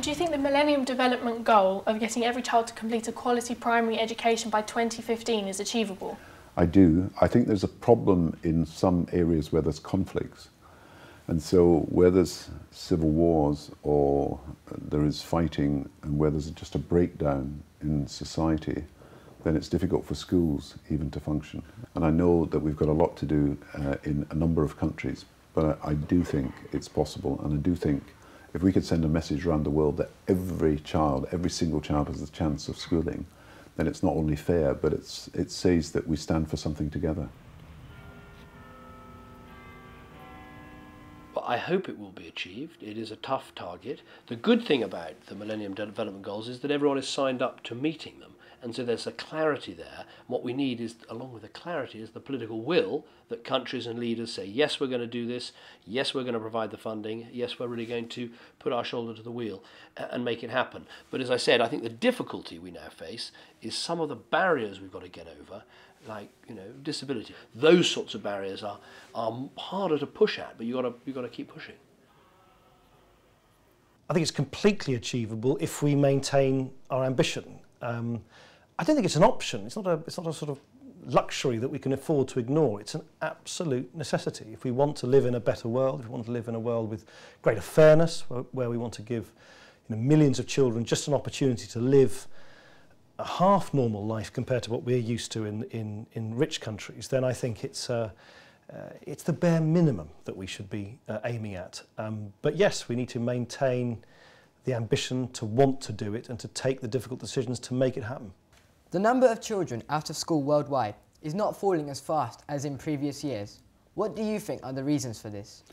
Do you think the Millennium Development Goal of getting every child to complete a quality primary education by 2015 is achievable? I do. I think there's a problem in some areas where there's conflicts. And so where there's civil wars or there is fighting and where there's just a breakdown in society, then it's difficult for schools even to function. And I know that we've got a lot to do in a number of countries, but I do think it's possible, and I do think if we could send a message around the world that every child, every single child has a chance of schooling, then it's not only fair, but it says that we stand for something together. Well, I hope it will be achieved. It is a tough target. The good thing about the Millennium Development Goals is that everyone is signed up to meeting them. And so there's a clarity there. And what we need is, along with the clarity, is the political will that countries and leaders say, yes, we're going to do this, yes, we're going to provide the funding, yes, we're really going to put our shoulder to the wheel and make it happen. But as I said, I think the difficulty we now face is some of the barriers we've got to get over, like, disability. Those sorts of barriers are harder to push at, but you've got to keep pushing. I think it's completely achievable if we maintain our ambition. I don't think it's an option. It's not a sort of luxury that we can afford to ignore. It's an absolute necessity. If we want to live in a better world, if we want to live in a world with greater fairness, where we want to give millions of children just an opportunity to live a half normal life compared to what we're used to in rich countries, then I think it's the bare minimum that we should be aiming at. But yes, we need to maintain the ambition to want to do it and to take the difficult decisions to make it happen. The number of children out of school worldwide is not falling as fast as in previous years. What do you think are the reasons for this?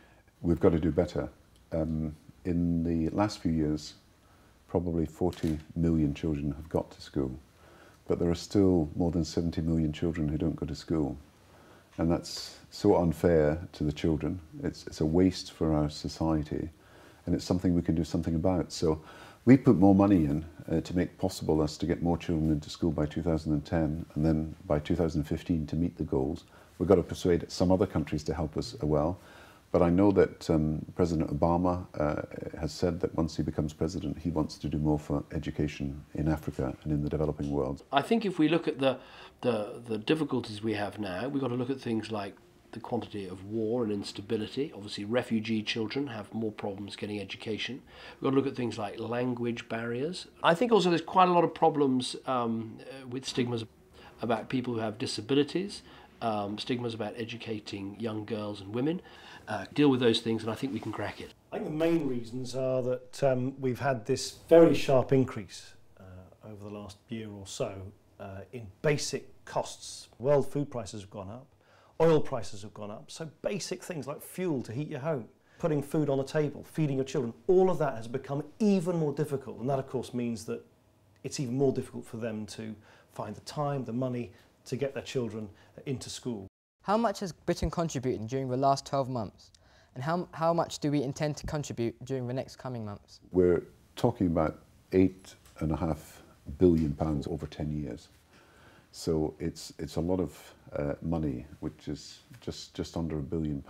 We've got to do better. In the last few years, probably 40 million children have got to school, but there are still more than 70 million children who don't go to school. And that's so unfair to the children. It's a waste for our society, and it's something we can do something about. So we put more money in to make possible us to get more children into school by 2010, and then by 2015 to meet the goals. We've got to persuade some other countries to help us as well. But I know that President Obama has said that once he becomes president, he wants to do more for education in Africa and in the developing world. I think if we look at the difficulties we have now, we've got to look at things like the quantity of war and instability. Obviously, refugee children have more problems getting education. We've got to look at things like language barriers. I think also there's quite a lot of problems with stigmas about people who have disabilities, stigmas about educating young girls and women. Deal with those things, and I think we can crack it. I think the main reasons are that we've had this very sharp increase over the last year or so in basic costs. World food prices have gone up, oil prices have gone up, so basic things like fuel to heat your home, putting food on the table, feeding your children, all of that has become even more difficult, and that of course means that it's even more difficult for them to find the time, the money to get their children into school. How much has Britain contributed during the last 12 months? And how much do we intend to contribute during the next coming months? We're talking about £8.5 billion over 10 years. So it's a lot of money, which is just under £1 billion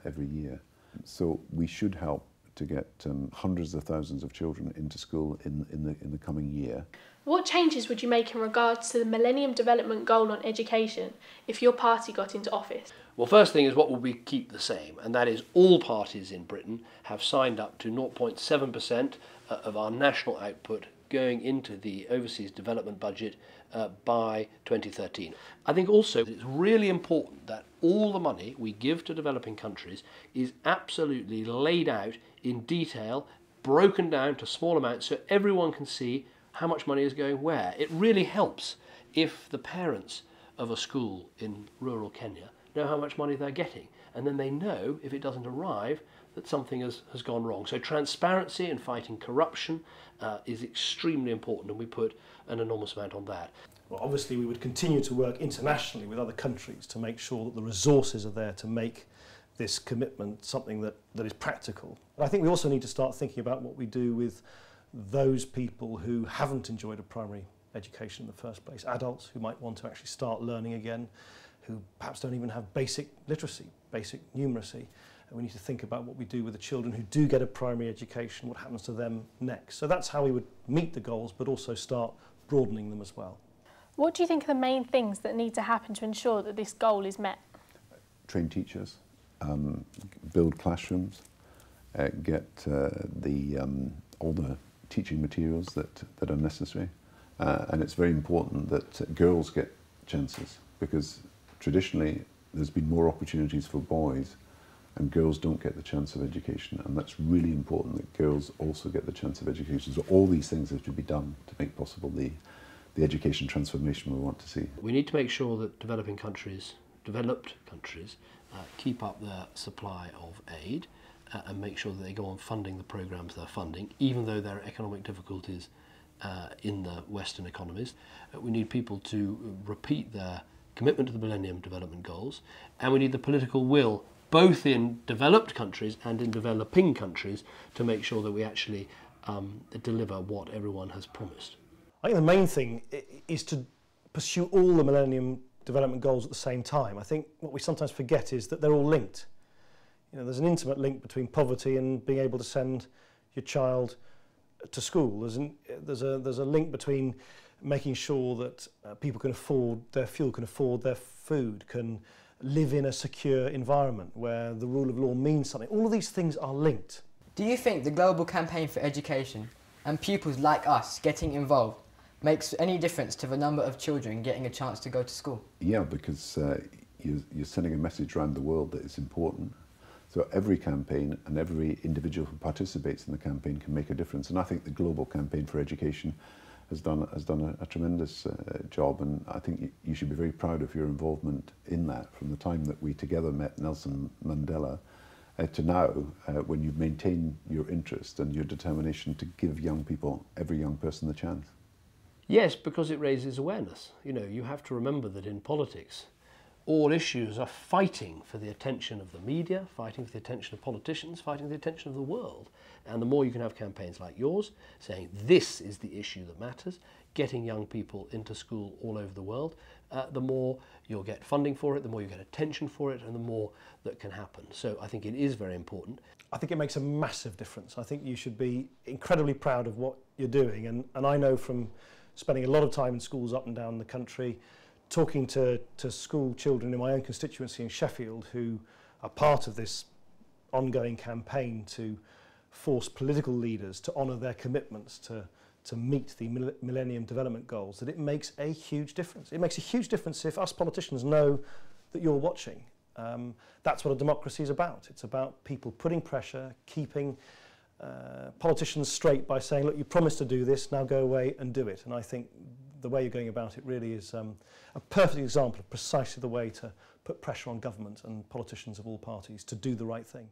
every year. So we should help to get hundreds of thousands of children into school in the coming year. What changes would you make in regards to the Millennium Development Goal on education if your party got into office? Well, first thing is what will we keep the same, and that is all parties in Britain have signed up to 0.7% of our national output going into the overseas development budget by 2013. I think also it's really important that all the money we give to developing countries is absolutely laid out in detail, broken down to small amounts so everyone can see how much money is going where. It really helps if the parents of a school in rural Kenya know how much money they're getting, and then they know if it doesn't arrive that something has gone wrong. So transparency and fighting corruption is extremely important, and we put an enormous amount on that. Well, obviously we would continue to work internationally with other countries to make sure that the resources are there to make this commitment something that is practical. But I think we also need to start thinking about what we do with those people who haven't enjoyed a primary education in the first place, adults who might want to actually start learning again, who perhaps don't even have basic literacy, basic numeracy. And we need to think about what we do with the children who do get a primary education, what happens to them next. So that's how we would meet the goals, but also start broadening them as well. What do you think are the main things that need to happen to ensure that this goal is met? Train teachers, build classrooms, get all the teaching materials that are necessary. And it's very important that girls get chances, because traditionally there's been more opportunities for boys and girls don't get the chance of education, and that's really important that girls also get the chance of education. So all these things have to be done to make possible the education transformation we want to see. We need to make sure that developed countries, keep up their supply of aid and make sure that they go on funding the programs they're funding, even though there are economic difficulties in the Western economies. We need people to repeat their commitment to the Millennium Development Goals, and we need the political will, both in developed countries and in developing countries, to make sure that we actually deliver what everyone has promised. I think the main thing is to pursue all the Millennium Development Goals at the same time. I think what we sometimes forget is that they're all linked. You know, there's an intimate link between poverty and being able to send your child to school. There's a link between making sure that people can afford their fuel, can afford their food, can live in a secure environment where the rule of law means something. All of these things are linked. Do you think the global campaign for education and pupils like us getting involved makes any difference to the number of children getting a chance to go to school? Yeah, because you're sending a message around the world that it's important. So every campaign and every individual who participates in the campaign can make a difference. And I think the global campaign for education has done a tremendous job, and I think you should be very proud of your involvement in that, from the time that we together met Nelson Mandela to now, when you've maintained your interest and your determination to give young people, every young person, the chance. Yes, because it raises awareness. You know, you have to remember that in politics, all issues are fighting for the attention of the media, fighting for the attention of politicians, fighting for the attention of the world. And the more you can have campaigns like yours, saying this is the issue that matters, getting young people into school all over the world, the more you'll get funding for it, the more you get attention for it, and the more that can happen. So I think it is very important. I think it makes a massive difference. I think you should be incredibly proud of what you're doing. And I know from spending a lot of time in schools up and down the country, talking to school children in my own constituency in Sheffield who are part of this ongoing campaign to force political leaders to honour their commitments to meet the Millennium Development Goals, that it makes a huge difference. It makes a huge difference if us politicians know that you're watching. That's what a democracy is about. It's about people putting pressure, keeping politicians straight by saying, look, you promised to do this, now go away and do it. And I think the way you're going about it really is a perfect example of precisely the way to put pressure on government and politicians of all parties to do the right thing.